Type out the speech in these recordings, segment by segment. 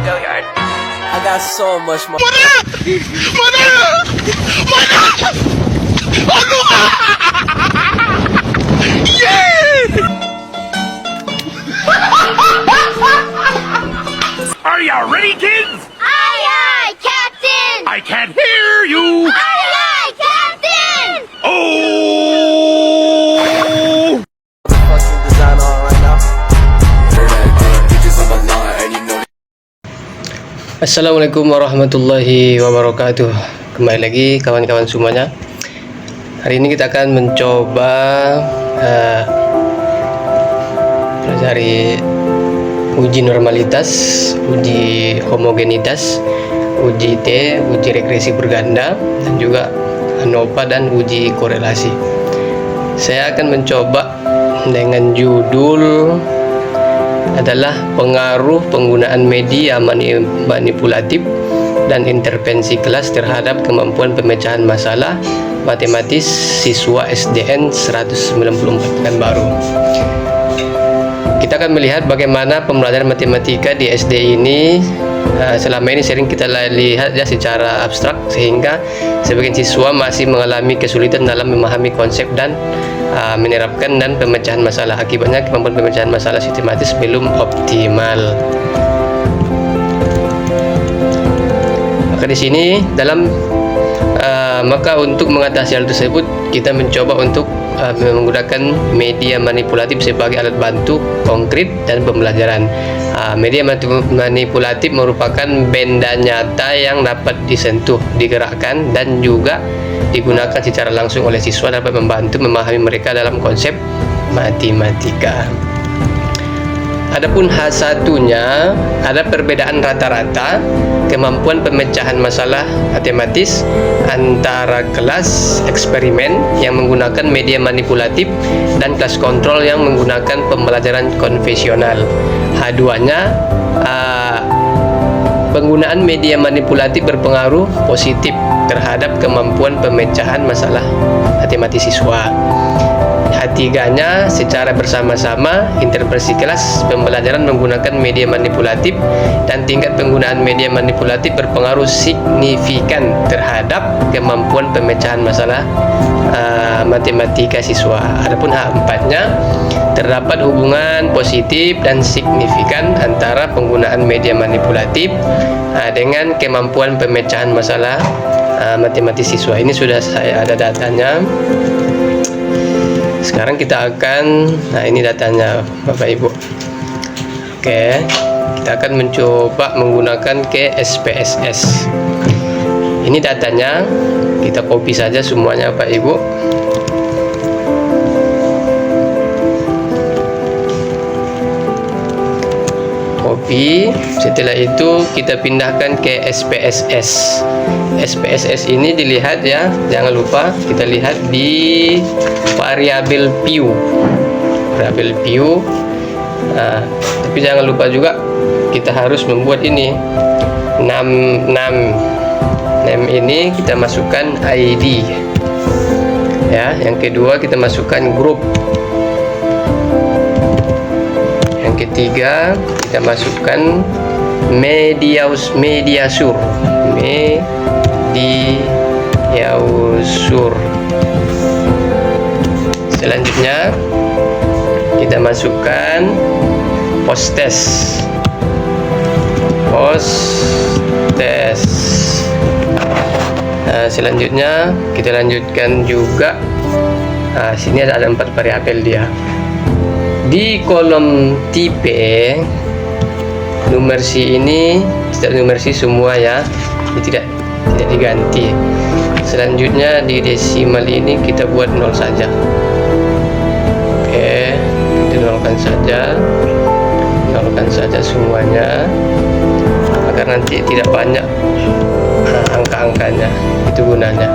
Gilliard. I got so much more. Are you ready, kids? Aye, aye, Captain! I can't hear you. Aye, aye, Captain! Oh! Fucking design on right now. Assalamualaikum warahmatullahi wabarakatuh. Kembali lagi kawan-kawan semuanya. Hari ini kita akan mencoba pelajari uji normalitas, uji homogenitas, uji T, uji regresi berganda, dan juga ANOVA dan uji korelasi. Saya akan mencoba dengan judul adalah pengaruh penggunaan media manipulatif dan intervensi kelas terhadap kemampuan pemecahan masalah matematis siswa SDN 194 kan baru. Kita akan melihat bagaimana pembelajaran matematika di SD ini selama ini sering kita lihat ya secara abstrak, sehingga sebagian siswa masih mengalami kesulitan dalam memahami konsep dan menerapkan dan pemecahan masalah. Akibatnya kemampuan pemecahan masalah sistematis belum optimal. Maka di sini maka untuk mengatasi hal tersebut kita mencoba untuk menggunakan media manipulatif sebagai alat bantu konkret dan pembelajaran. Media manipulatif merupakan benda nyata yang dapat disentuh, digerakkan, dan juga digunakan secara langsung oleh siswa dapat membantu memahami mereka dalam konsep matematika. Adapun H1-nya ada perbedaan rata-rata kemampuan pemecahan masalah matematis antara kelas eksperimen yang menggunakan media manipulatif dan kelas kontrol yang menggunakan pembelajaran konvensional. H2-nya penggunaan media manipulatif berpengaruh positif terhadap kemampuan pemecahan masalah matematis siswa. H3-nya secara bersama-sama intervensi kelas pembelajaran menggunakan media manipulatif dan tingkat penggunaan media manipulatif berpengaruh signifikan terhadap kemampuan pemecahan masalah matematika siswa. Adapun H4-nya terdapat hubungan positif dan signifikan antara penggunaan media manipulatif dengan kemampuan pemecahan masalah matematis siswa. Ini sudah saya ada datanya. Sekarang kita akan, ini datanya Bapak Ibu. Oke, kita akan mencoba menggunakan ke SPSS. Ini datanya, kita copy saja semuanya Bapak Ibu. Copy. Setelah itu kita pindahkan ke SPSS. SPSS ini dilihat ya, jangan lupa kita lihat di variabel view. Variabel view. Tapi jangan lupa juga kita harus membuat ini name ini kita masukkan ID. Ya, yang kedua kita masukkan grup. Yang ketiga kita masukkan mediasur. Selanjutnya kita masukkan posttest. Selanjutnya kita lanjutkan juga. Sini ada 4 variabel dia. Di kolom tipe numerasi ini numerasi semua ya, ini tidak diganti. Selanjutnya di desimal ini kita buat 0 saja. Oke, kita nolkan saja semuanya agar nanti tidak banyak angka-angkanya. Itu gunanya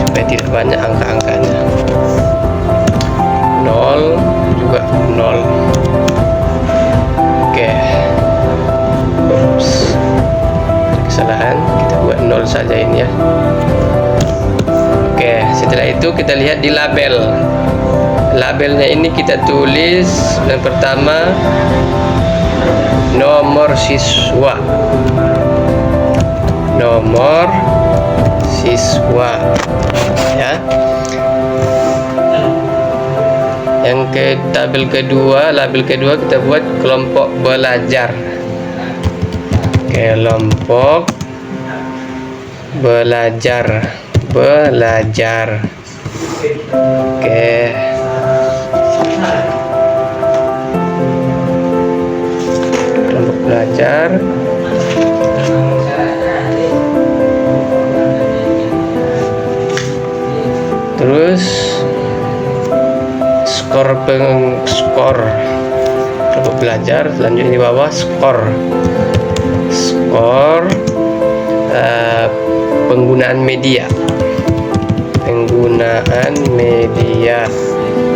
supaya tidak banyak angka-angkanya. 0 juga 0. Oke. Kesalahan, kita buat 0 saja ini ya. Oke, setelah itu kita lihat di label. Labelnya ini kita tulis yang pertama nomor siswa. Nomor siswa, ya. Yang ke label kedua kita buat kelompok belajar. Kelompok belajar. Oke. Kelompok belajar. Terus skor kelompok belajar, selanjutnya di bawah skor penggunaan media.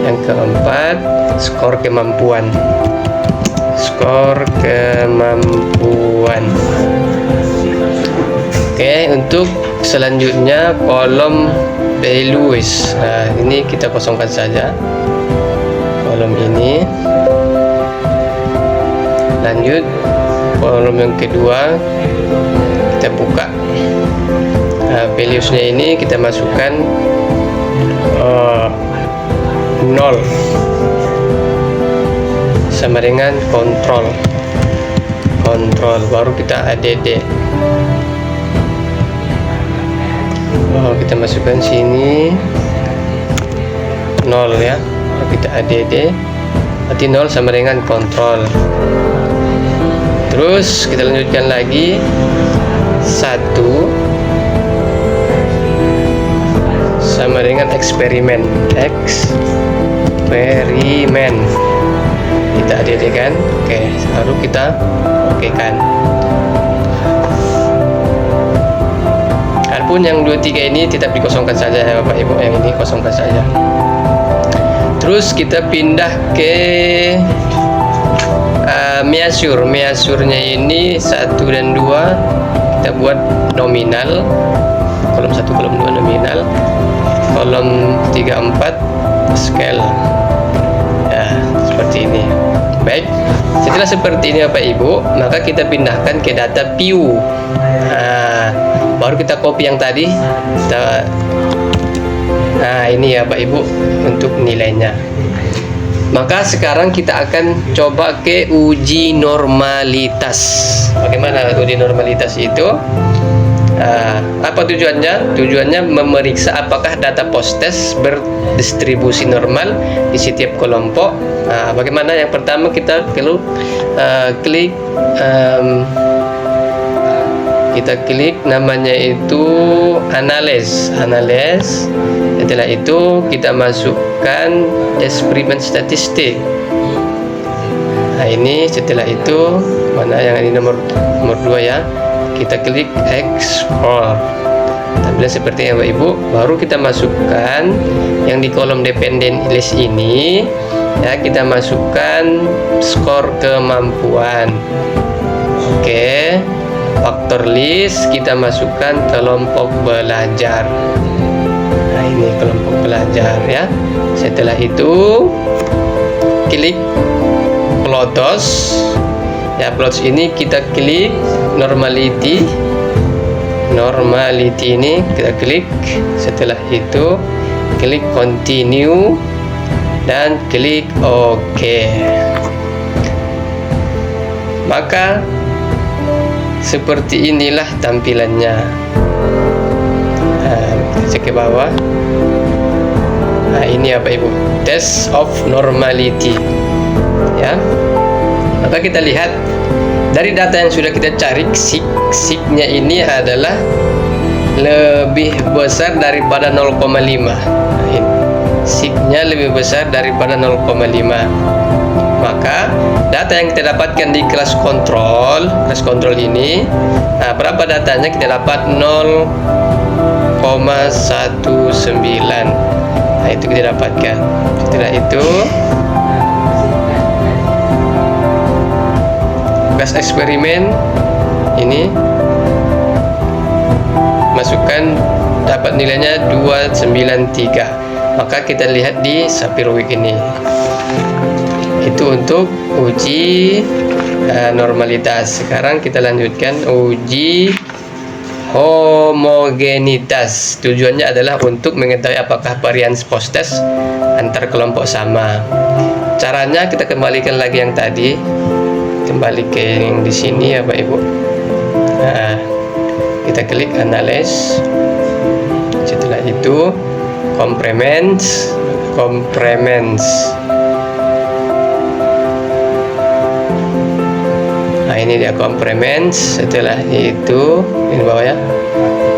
Yang keempat, skor kemampuan. Oke, untuk selanjutnya kolom values. Nah, ini kita kosongkan saja kolom ini. Lanjut kolom yang kedua kita buka. Valuesnya ini kita masukkan 0 sama dengan kontrol, baru kita add. Kita masukkan sini 0 ya, kita add, berarti 0 sama dengan kontrol. Terus kita lanjutkan lagi 1 sama dengan eksperimen. Kita add kan, oke, baru kita oke kan. Adapun yang 2, 3 ini tetap dikosongkan saja ya Bapak Ibu, yang ini kosongkan saja. Terus kita pindah ke measure-nya ini 1 dan 2 kita buat nominal. Kolom 1, kolom 2 nominal, kolom 3, 4 scale. Ya, seperti ini. Baik, setelah seperti ini Bapak Ibu, maka kita pindahkan ke data view. Baru kita copy yang tadi. Ini ya Bapak Ibu untuk nilainya. Maka sekarang kita akan coba ke uji normalitas. Bagaimana uji normalitas itu? Apa tujuannya? Tujuannya memeriksa apakah data post-test berdistribusi normal di setiap kelompok. Bagaimana? Yang pertama kita perlu klik namanya itu analyze. Setelah itu kita masukkan eksperimen statistik. Ini setelah itu mana yang ini nomor 2 ya, kita klik export. Tampilan seperti yang Bapak Ibu. Baru kita masukkan yang di kolom dependent list ini ya, kita masukkan skor kemampuan. Oke, faktor list kita masukkan kelompok belajar. Ini kelompok belajar ya. Setelah itu klik plots. Ya, plots ini kita klik normality ini kita klik. Setelah itu klik continue dan klik OK. Maka seperti inilah tampilannya. Cek ke bawah. Ini apa Ibu, test of normality ya. Maka kita lihat dari data yang sudah kita cari, signya ini adalah lebih besar daripada 0,5. Signya lebih besar daripada 0,5. Maka data yang kita dapatkan di kelas kontrol ini, berapa datanya? Kita dapat 0,19. Itu kita dapatkan. Setelah itu gas eksperimen ini masukkan, dapat nilainya 293. Maka kita lihat di Sapir Week ini Itu untuk uji normalitas. Sekarang kita lanjutkan uji homogenitas. Tujuannya adalah untuk mengetahui apakah varians post-test antar kelompok sama. Caranya kita kembalikan lagi yang tadi, kembali ke yang di sini ya Bapak Ibu. Nah, kita klik analyze. Setelah itu complements. Nah, ini dia complements. Setelah itu ini bawah ya,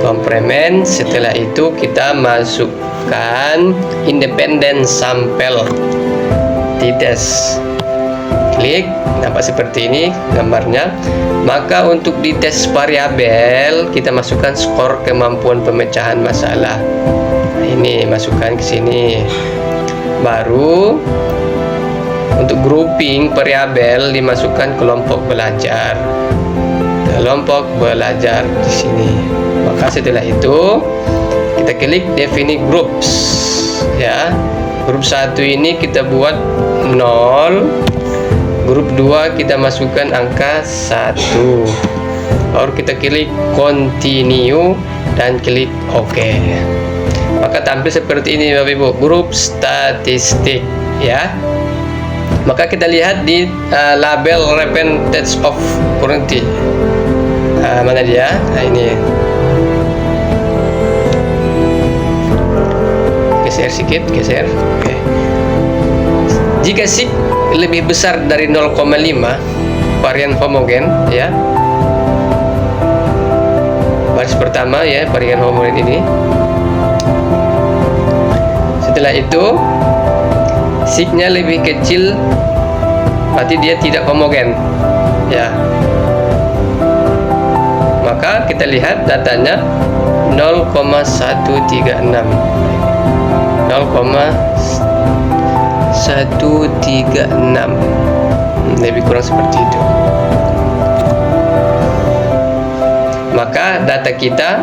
complements. Setelah itu kita masukkan independent sample di tes. Klik, nampak seperti ini gambarnya. Maka untuk di tes variabel kita masukkan skor kemampuan pemecahan masalah. Nah, ini masukkan ke sini. Baru untuk grouping variabel dimasukkan kelompok belajar. Kelompok belajar di sini. Maka setelah itu kita klik definite groups ya. Grup 1 ini kita buat 0. Grup 2 kita masukkan angka 1. Lalu kita klik continue dan klik OK. Maka tampil seperti ini Bapak Ibu, grup statistik ya. Maka kita lihat di label representative of currency. Mana dia? Nah, ini. Geser sedikit, geser. Oke. Jika sig lebih besar dari 0,5 varian homogen ya. Baris pertama ya, varian homogen ini. Setelah itu signya lebih kecil, berarti dia tidak homogen ya. Maka kita lihat datanya 0,136 lebih kurang seperti itu. Maka data kita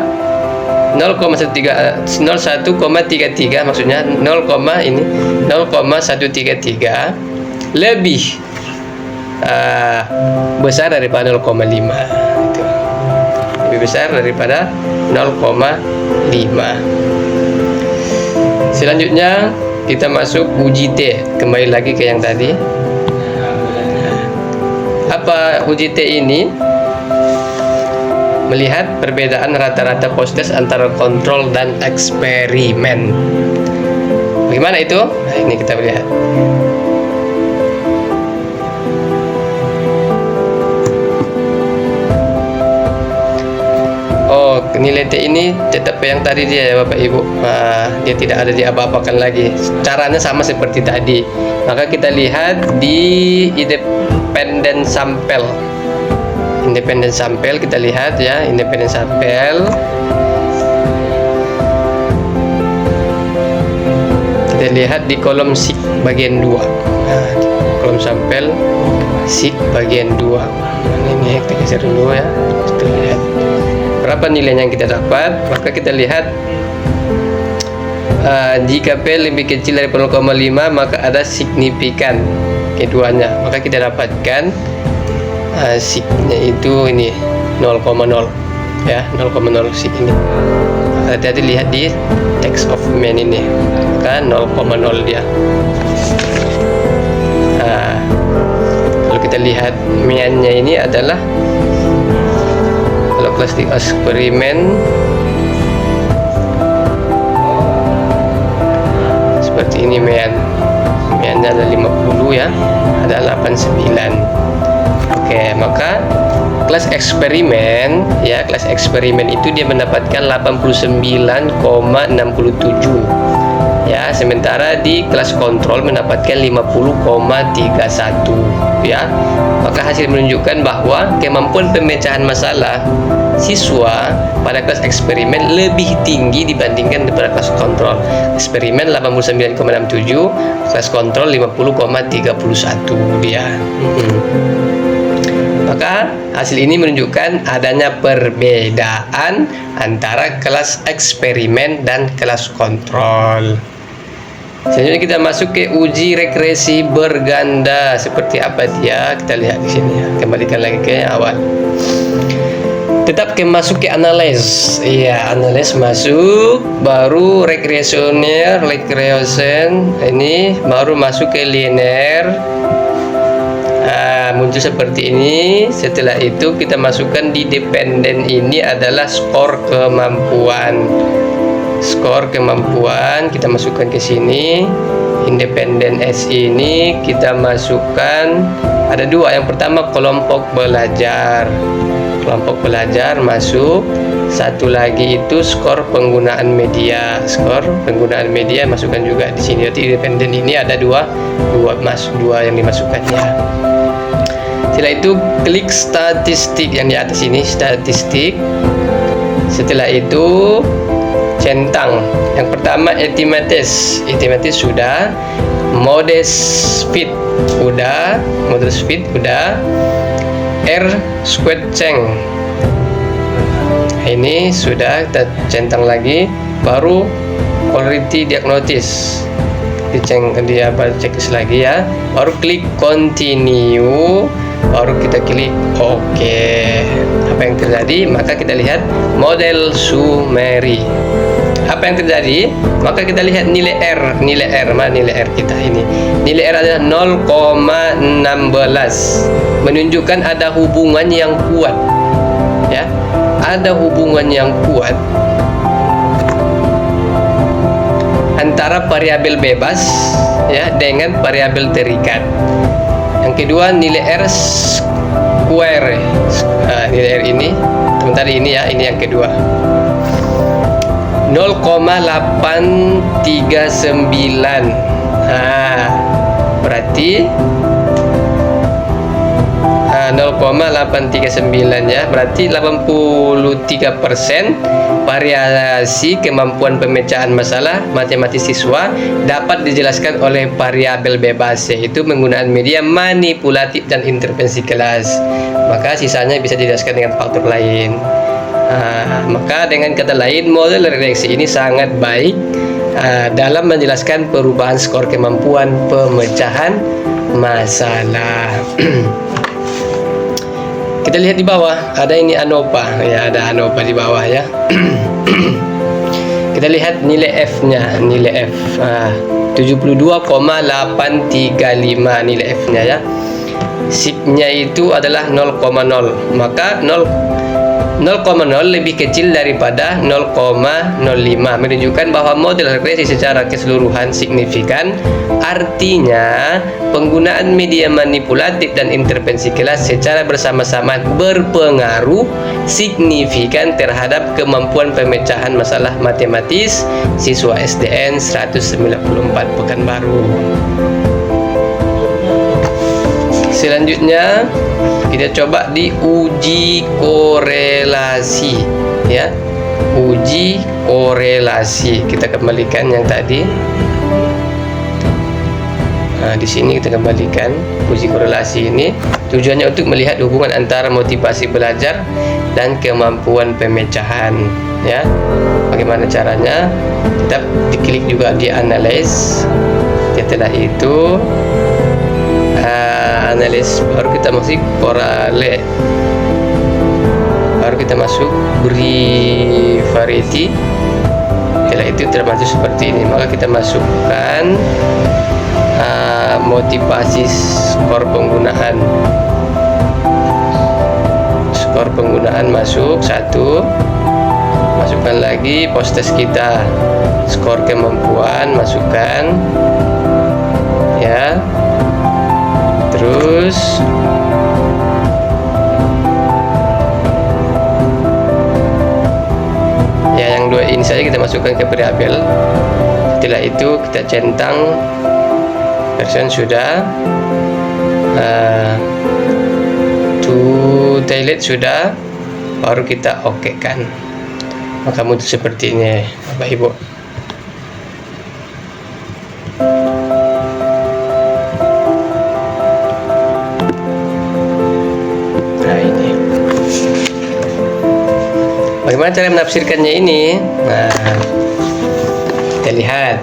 0,133 maksudnya 0,133 lebih besar daripada 0,5 itu. Lebih besar daripada 0,5. Selanjutnya kita masuk uji T. Kembali lagi ke yang tadi. Apa uji T ini? Melihat perbedaan rata-rata post-test antara kontrol dan eksperimen. Bagaimana itu? Nah, ini kita lihat. Oh, nilai T ini tetap yang tadi dia ya Bapak Ibu. Dia tidak ada diapa-apakan lagi. Caranya sama seperti tadi. Maka kita lihat di independent sample. Independent sample kita lihat ya, independent sample. Kita lihat di kolom sig bagian 2. Nah, kolom sampel sig bagian 2. Ini kita geser dulu ya. Kita lihat berapa nilainya yang kita dapat. Maka kita lihat jika P lebih kecil dari 0,5 maka ada signifikan keduanya. Maka kita dapatkan signya itu ini 0,0 ya, 0,0 sig ini. Hati-hati lihat di text of main ini kan 0,0 dia. Kalau kita lihat mainnya ini adalah kalau kelas di eksperimen seperti ini mainnya ada 50 ya, ada 89. Oke, maka kelas eksperimen ya, kelas eksperimen itu dia mendapatkan 89,67 ya, sementara di kelas kontrol mendapatkan 50,31 ya. Maka hasil menunjukkan bahwa kemampuan pemecahan masalah siswa pada kelas eksperimen lebih tinggi dibandingkan pada kelas kontrol. Eksperimen 89,67, kelas kontrol 50,31 dia. Maka hasil ini menunjukkan adanya perbedaan antara kelas eksperimen dan kelas kontrol. Selanjutnya kita masuk ke uji regresi berganda. Seperti apa dia? Kita lihat di sini ya. Kembalikan lagi ke awal. Tetap ke masuk ke analyze. Iya, analyze masuk, baru recreation. Ini baru masuk ke linear. Muncul seperti ini. Setelah itu kita masukkan di dependen, ini adalah skor kemampuan. Skor kemampuan kita masukkan ke sini. Independen S ini kita masukkan, ada dua. Yang pertama kelompok belajar. Kelompok belajar masuk. Satu lagi itu skor penggunaan media. Skor penggunaan media masukkan juga di sini. Jadi independen ini ada dua yang dimasukkannya. Setelah itu klik statistik yang di atas ini, statistik. Setelah itu centang. Yang pertama estimates sudah, modest speed udah, R squared change ini sudah kita centang lagi, baru quality diagnosis dia checklist lagi ya, baru klik continue, baru kita klik OK. Apa yang terjadi? Maka kita lihat model summary. Apa yang terjadi? Maka kita lihat nilai R. Mana nilai R kita ini? Nilai R adalah 0,16, menunjukkan ada hubungan yang kuat ya, ada hubungan yang kuat antara variabel bebas ya dengan variabel terikat. Yang kedua nilai R square. Nilai R ini sementara ini ya, ini yang kedua 0,839. Berarti 0,839 ya, berarti 83% variasi kemampuan pemecahan masalah matematis siswa dapat dijelaskan oleh variabel bebas, yaitu menggunakan media manipulatif dan intervensi kelas. Maka sisanya bisa dijelaskan dengan faktor lain. Maka dengan kata lain, model regresi ini sangat baik dalam menjelaskan perubahan skor kemampuan pemecahan masalah. Kita lihat di bawah, ada ini ANOVA ya, ada ANOVA di bawah ya. Kita lihat nilai F-nya, nilai F 72,835 nilai F-nya ya. SIG-nya itu adalah 0,0, maka 0,0 lebih kecil daripada 0,05, menunjukkan bahwa model regresi secara keseluruhan signifikan. Artinya penggunaan media manipulatif dan intervensi kelas secara bersama-sama berpengaruh signifikan terhadap kemampuan pemecahan masalah matematis siswa SDN 194 Pekanbaru. Selanjutnya kita coba di uji korelasi ya, uji korelasi. Kita kembalikan yang tadi. Di sini kita kembalikan uji korelasi ini. Tujuannya untuk melihat hubungan antara motivasi belajar dan kemampuan pemecahan ya. Bagaimana caranya? Kita diklik juga di analyze. Setelah itu analis, baru kita masuk korale, baru kita masuk beri variety. Setelah itu termasuk seperti ini, maka kita masukkan motivasi skor penggunaan masuk satu, masukkan lagi post test kita, skor kemampuan masukkan ya. Terus ya, yang dua ini saja kita masukkan ke variabel. Setelah itu kita centang version sudah, to toilet sudah, baru kita oke kan. Maka muncul seperti ini Bapak Ibu. Bagaimana cara menafsirkannya ini? Nah, kita lihat.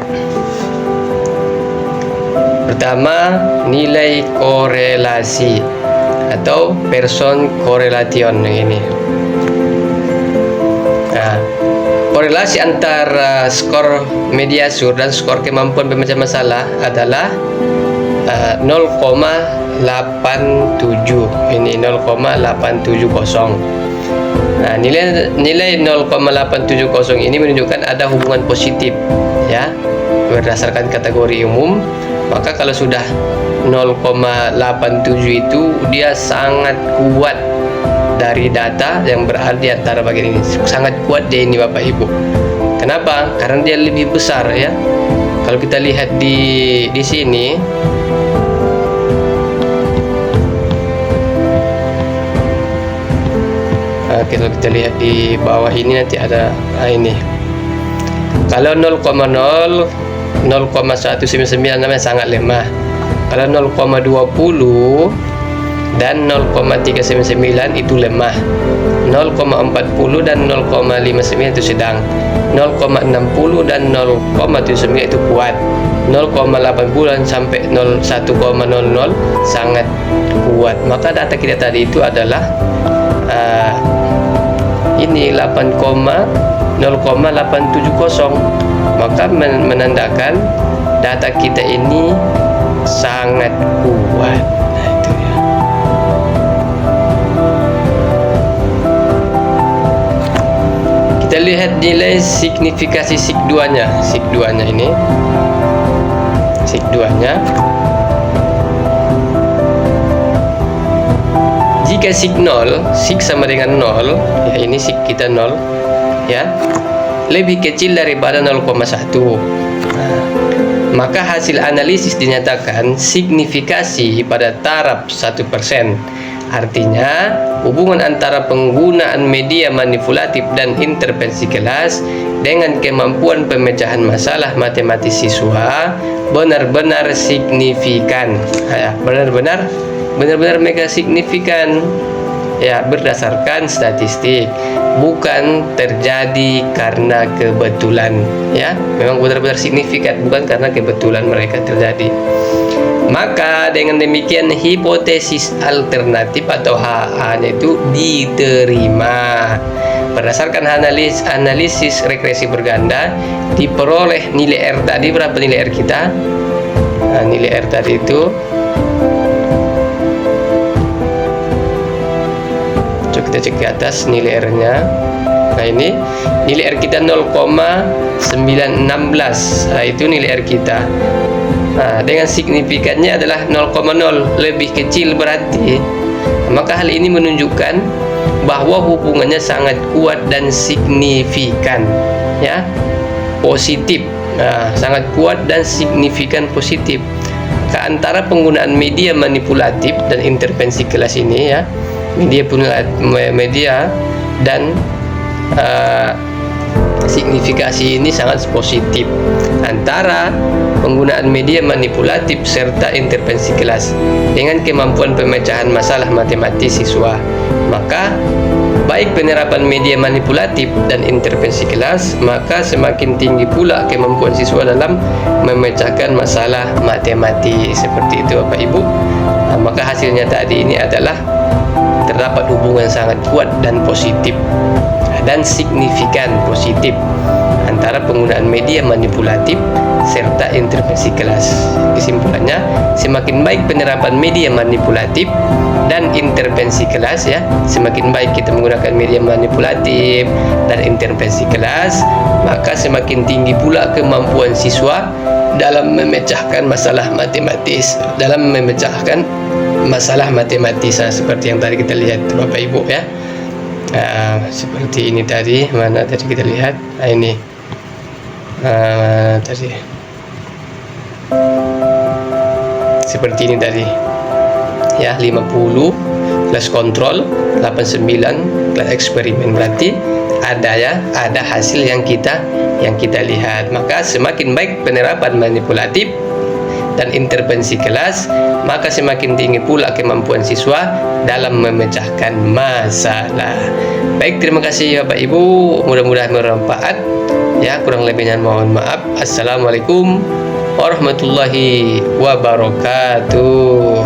Pertama, nilai korelasi atau Pearson correlation ini. Nah, korelasi antara skor Mediasur dan skor kemampuan pemecah masalah adalah 0,87. Ini 0,870. Nah, nilai 0,870 ini menunjukkan ada hubungan positif ya berdasarkan kategori umum. Maka kalau sudah 0,87 itu dia sangat kuat dari data yang berada di antara bagian ini. Sangat kuat dia ini Bapak Ibu. Kenapa? Karena dia lebih besar ya. Kalau kita lihat di sini, kalau kita lihat di bawah ini nanti ada ini. Kalau 0,199 namanya sangat lemah. Kalau 0,20 dan 0,399 itu lemah. 0,40 dan 0,59 itu sedang. 0,60 dan 0,79 itu kuat. 0,80 dan sampai 1,00 sangat kuat. Maka data kita tadi itu adalah ini 0,870. Maka menandakan data kita ini sangat kuat. Nah, itu ya. Kita lihat nilai signifikasi SIG2-nya. SIG2-nya ini. SIG2-nya. Jika SIG 0, SIG sama dengan 0, ya ini SIG kita 0, ya. Lebih kecil daripada 0,1. Maka hasil analisis dinyatakan signifikasi pada taraf 1%. Artinya, hubungan antara penggunaan media manipulatif dan intervensi kelas dengan kemampuan pemecahan masalah matematis siswa benar-benar signifikan. Benar-benar mega signifikan. Ya, berdasarkan statistik, bukan terjadi karena kebetulan. Ya, memang benar-benar signifikan, bukan karena kebetulan mereka terjadi. Maka dengan demikian hipotesis alternatif atau HA-nya itu diterima. Berdasarkan analisis regresi berganda, diperoleh nilai R tadi. Berapa nilai R kita? Nah, nilai R tadi itu, kita cek ke atas nilai R-nya. Nah, ini nilai R kita 0,916. Nah, itu nilai R kita. Nah, dengan signifikannya adalah 0,0, lebih kecil berarti. Maka hal ini menunjukkan bahwa hubungannya sangat kuat dan signifikan, ya, positif. Nah, sangat kuat dan signifikan positif. Ke antara penggunaan media manipulatif dan intervensi kelas ini, ya, media dan signifikasi ini sangat positif antara penggunaan media manipulatif serta intervensi kelas dengan kemampuan pemecahan masalah matematis siswa. Maka baik penerapan media manipulatif dan intervensi kelas, maka semakin tinggi pula kemampuan siswa dalam memecahkan masalah matematis. Seperti itu Bapak Ibu. Nah, maka hasilnya tadi ini adalah terdapat hubungan sangat kuat dan positif dan signifikan positif antara penggunaan media manipulatif serta intervensi kelas. Kesimpulannya, semakin baik penerapan media manipulatif dan intervensi kelas, ya, semakin baik kita menggunakan media manipulatif dan intervensi kelas, maka semakin tinggi pula kemampuan siswa dalam memecahkan masalah matematis, seperti yang tadi kita lihat Bapak Ibu, ya. Seperti ini tadi, mana tadi kita lihat? Nah, ini tadi seperti ini tadi, ya, 50 kelas kontrol, 89 kelas eksperimen. Berarti ada hasil yang kita lihat. Maka semakin baik penerapan manipulatif dan intervensi kelas, maka semakin tinggi pula kemampuan siswa dalam memecahkan masalah. Baik, terima kasih Bapak Ibu, mudah-mudahan bermanfaat, ya. Kurang lebihnya mohon maaf. Assalamualaikum warahmatullahi wabarakatuh.